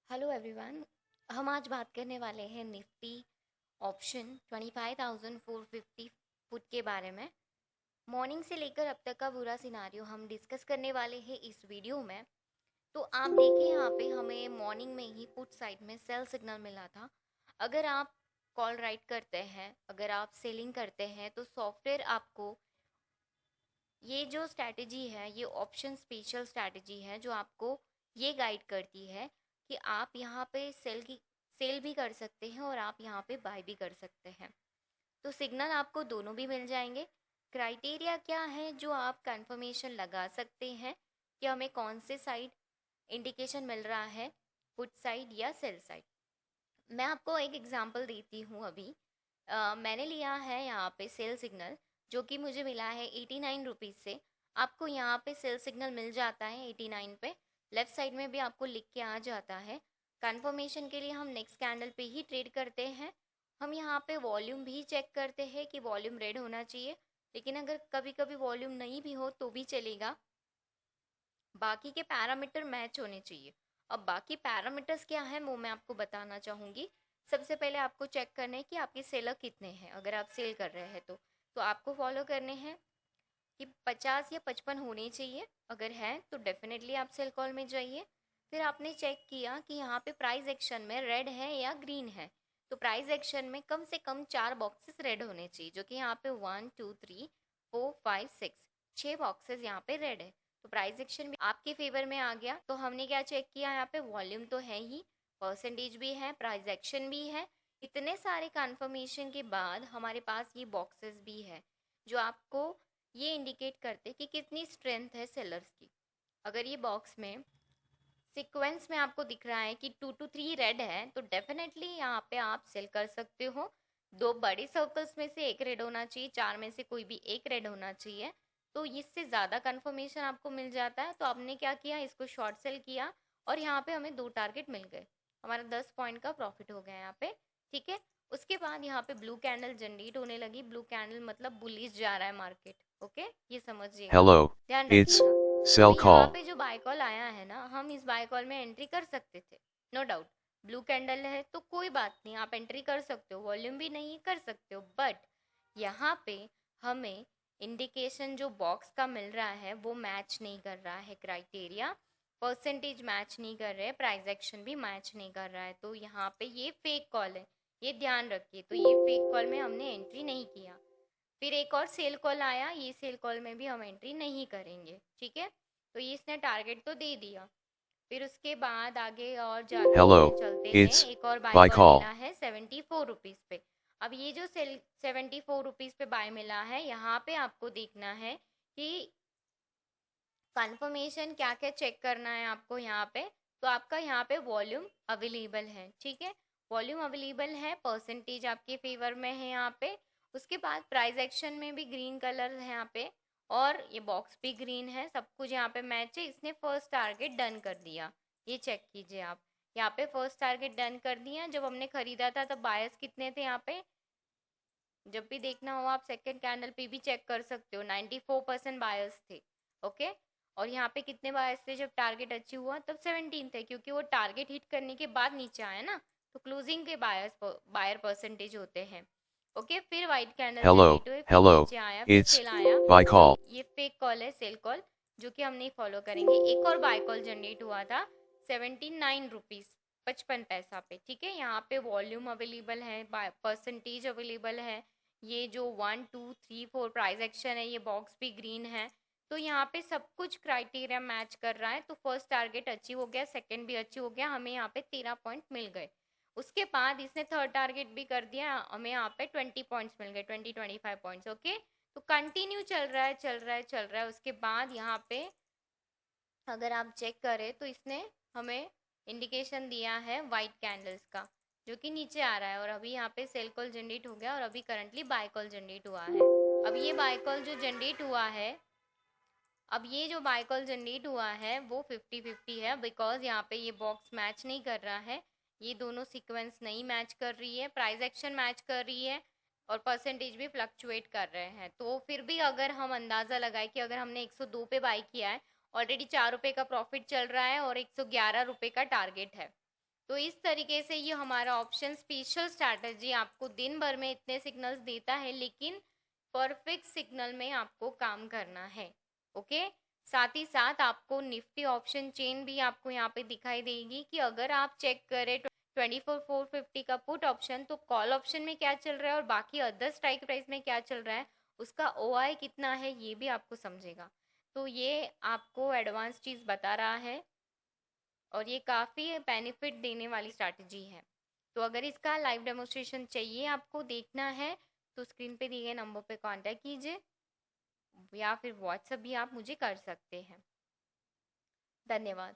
Hello everyone. हम आज बात करने वाले हैं निफ्टी ऑप्शन 25,450 फुट के बारे में। मॉर्निंग से लेकर अब तक का पूरा सिनारियो हम डिस्कस करने वाले हैं इस वीडियो में। तो आप देखिए यहाँ पे हमें मॉर्निंग में ही पुट साइड में सेल सिग्नल मिला था। अगर आप कॉल राइट करते हैं, अगर आप सेलिंग करते हैं तो सॉफ्टवेयर आपको ये जो स्ट्रैटेजी है, ये ऑप्शन स्पेशल स्ट्रैटेजी है जो आपको ये गाइड करती है कि आप यहाँ पे सेल भी कर सकते हैं और आप यहाँ पे बाय भी कर सकते हैं। तो सिग्नल आपको दोनों भी मिल जाएंगे। क्राइटेरिया क्या है जो आप कंफर्मेशन लगा सकते हैं कि हमें कौन से साइड इंडिकेशन मिल रहा है, पुट साइड या सेल साइड। मैं आपको एक एग्जांपल देती हूँ अभी। मैंने लिया है यहाँ पे सेल सिग्नल जो कि मुझे मिला है 89 रुपीज़ से। आपको यहाँ पे सेल सिग्नल मिल जाता है 89 पे, लेफ्ट साइड में भी आपको लिख के आ जाता है। कंफर्मेशन के लिए हम नेक्स्ट कैंडल पे ही ट्रेड करते हैं। हम यहाँ पे वॉल्यूम भी चेक करते हैं कि वॉल्यूम रेड होना चाहिए, लेकिन अगर कभी कभी वॉल्यूम नहीं भी हो तो भी चलेगा। बाकी के पैरामीटर मैच होने चाहिए। अब बाकी पैरामीटर्स क्या है वो मैं आपको बताना चाहूँगी। सबसे पहले आपको चेक करना है कि आपके सेलर कितने हैं। अगर आप सेल कर रहे हैं तो आपको फॉलो करने हैं कि 50 या 55 होने चाहिए। अगर है तो डेफिनेटली आप सेल कॉल में जाइए। फिर आपने चेक किया कि यहाँ पे प्राइस एक्शन में रेड है या ग्रीन है। तो प्राइस एक्शन में कम से कम 4 बॉक्सेस रेड होने चाहिए, जो कि यहाँ पे 1 2 3 4 5 6 6 बॉक्सेस यहाँ पे रेड है। तो प्राइस एक्शन भी आपके फेवर में आ गया। तो हमने क्या चेक किया, यहाँ पे वॉल्यूम तो है ही, परसेंटेज भी है, प्राइस एक्शन भी है। इतने सारे कंफर्मेशन के बाद हमारे पास ये बॉक्सेस भी है जो आपको ये इंडिकेट करते कि कितनी स्ट्रेंथ है सेलर्स की। अगर ये बॉक्स में सीक्वेंस में आपको दिख रहा है कि 2 to 3 रेड है तो डेफिनेटली यहाँ पे आप सेल कर सकते हो। दो बड़े सर्कल्स में से एक रेड होना चाहिए, चार में से कोई भी एक रेड होना चाहिए। तो इससे ज़्यादा कंफर्मेशन आपको मिल जाता है। तो आपने क्या किया, इसको शॉर्ट सेल किया और यहाँ पे हमें 2 टारगेट मिल गए। हमारा 10 पॉइंट का प्रॉफिट हो गया यहाँ पे। ठीक है। उसके बाद यहाँ पे ब्लू कैंडल जनरेट होने लगी। ब्लू कैंडल मतलब बुलिश जा रहा है मार्केट। ओके, ये समझिएगा, Hello, ध्यान it's रखिएगा। तो sell यहाँ call. पे जो बाय कॉल आया है ना, हम इस बाय कॉल में एंट्री कर सकते थे, नो डाउट। ब्लू कैंडल है तो कोई बात नहीं, आप एंट्री कर सकते हो, वॉल्यूम भी नहीं कर सकते हो। बट यहाँ पे हमें इंडिकेशन जो बॉक्स का मिल रहा है वो मैच नहीं कर रहा है। क्राइटेरिया परसेंटेज मैच नहीं कर रहे, प्राइस एक्शन भी मैच नहीं कर रहा है। तो यहाँ पे ये फेक कॉल है, ये ध्यान रखिए। तो ये फेक कॉल में हमने एंट्री नहीं किया। फिर एक और सेल कॉल आया, ये सेल कॉल में भी हम एंट्री नहीं करेंगे। ठीक है। तो ये इसने टारगेट तो दे दिया। फिर उसके बाद आगे और जाते हैं, Hello, चलते हैं। it's एक और बाय buy कॉल मिला call. है 74 रुपीज़ पे। अब ये जो सेल 74 रुपीज़ पे बाय मिला है, यहाँ पे आपको देखना है कि कंफर्मेशन क्या क्या चेक करना है आपको यहाँ पे। तो आपका यहाँ पे वॉल्यूम अवेलेबल है। ठीक है, वॉल्यूम अवेलेबल है, परसेंटेज आपके फेवर में है यहाँ पे। उसके बाद प्राइस एक्शन में भी ग्रीन कलर है यहाँ पे, और ये बॉक्स भी ग्रीन है, सब कुछ यहाँ पे मैच है। इसने फर्स्ट टारगेट डन कर दिया, ये चेक कीजिए आप। यहाँ पे फर्स्ट टारगेट डन कर दिया। जब हमने खरीदा था तब बायर्स कितने थे यहाँ पे, जब भी देखना हो आप सेकंड कैंडल पे भी चेक कर सकते हो, 94% बायर्स थे। ओके। और यहाँ पे कितने बायर्स थे जब टारगेट अचीव हुआ, तब 17 थे, क्योंकि वो टारगेट हिट करने के बाद नीचे आया ना। तो क्लोजिंग के बायर परसेंटेज होते हैं। ओके। फिर व्हाइट कैंडल Hello, जनरेट हुए, फिर hello, नीचे आया, फिर it's सेल आया। buy तो call. ये फेक कॉल है, सेल कॉल, जो कि हम नहीं फॉलो करेंगे। एक और बाय कॉल जनरेट हुआ था 79 रुपीज़ 55 पैसा पे। ठीक है, यहाँ पे वॉल्यूम अवेलेबल है, परसेंटेज अवेलेबल है। ये जो 1 2 3 4 प्राइस एक्शन है, ये बॉक्स भी ग्रीन है। तो यहाँ पे सब कुछ क्राइटेरिया मैच कर रहा है। तो फर्स्ट टारगेट अचीव हो गया, सेकंड भी अचीव हो गया, हमें यहाँ पे 13 पॉइंट मिल गए। उसके बाद इसने थर्ड टारगेट भी कर दिया, हमें यहाँ पे 20 पॉइंट्स मिल गए, 25 पॉइंट्स। ओके। तो कंटिन्यू चल रहा है, चल रहा है, चल रहा है। उसके बाद यहाँ पे अगर आप चेक करें तो इसने हमें इंडिकेशन दिया है वाइट कैंडल्स का, जो कि नीचे आ रहा है। और अभी यहाँ पे सेल कॉल जनरेट हो गया और अभी करंटली बाय कॉल जनरेट हुआ है। अब ये बाय कॉल जो जनरेट हुआ है, अब ये जो बाय कॉल जनरेट हुआ है वो 50-50 है, बिकॉज यहाँ पे ये बॉक्स मैच नहीं कर रहा है। ये दोनों सीक्वेंस नहीं मैच कर रही है, प्राइस एक्शन मैच कर रही है और परसेंटेज भी फ्लक्चुएट कर रहे हैं। तो फिर भी अगर हम अंदाज़ा लगाए कि अगर हमने 102 पे बाय किया है, ऑलरेडी 4 रुपये का प्रॉफिट चल रहा है और 111 रुपये का टारगेट है। तो इस तरीके से ये हमारा ऑप्शन स्पेशल स्ट्रैटेजी आपको दिन भर में इतने सिग्नल्स देता है, लेकिन परफेक्ट सिग्नल में आपको काम करना है। ओके, साथ ही साथ आपको निफ्टी ऑप्शन चेन भी आपको यहाँ पे दिखाई देगी कि अगर आप चेक करें 24,450 का पुट ऑप्शन, तो कॉल ऑप्शन में क्या चल रहा है और बाकी अदर स्ट्राइक प्राइस में क्या चल रहा है, उसका ओआई कितना है, ये भी आपको समझेगा। तो ये आपको एडवांस चीज़ बता रहा है और ये काफ़ी बेनिफिट देने वाली स्ट्रैटेजी है। तो अगर इसका लाइव डेमोस्ट्रेशन चाहिए, आपको देखना है, तो स्क्रीन पे दिए गए नंबर पे कांटेक्ट कीजिए या फिर व्हाट्सएप भी आप मुझे कर सकते हैं। धन्यवाद।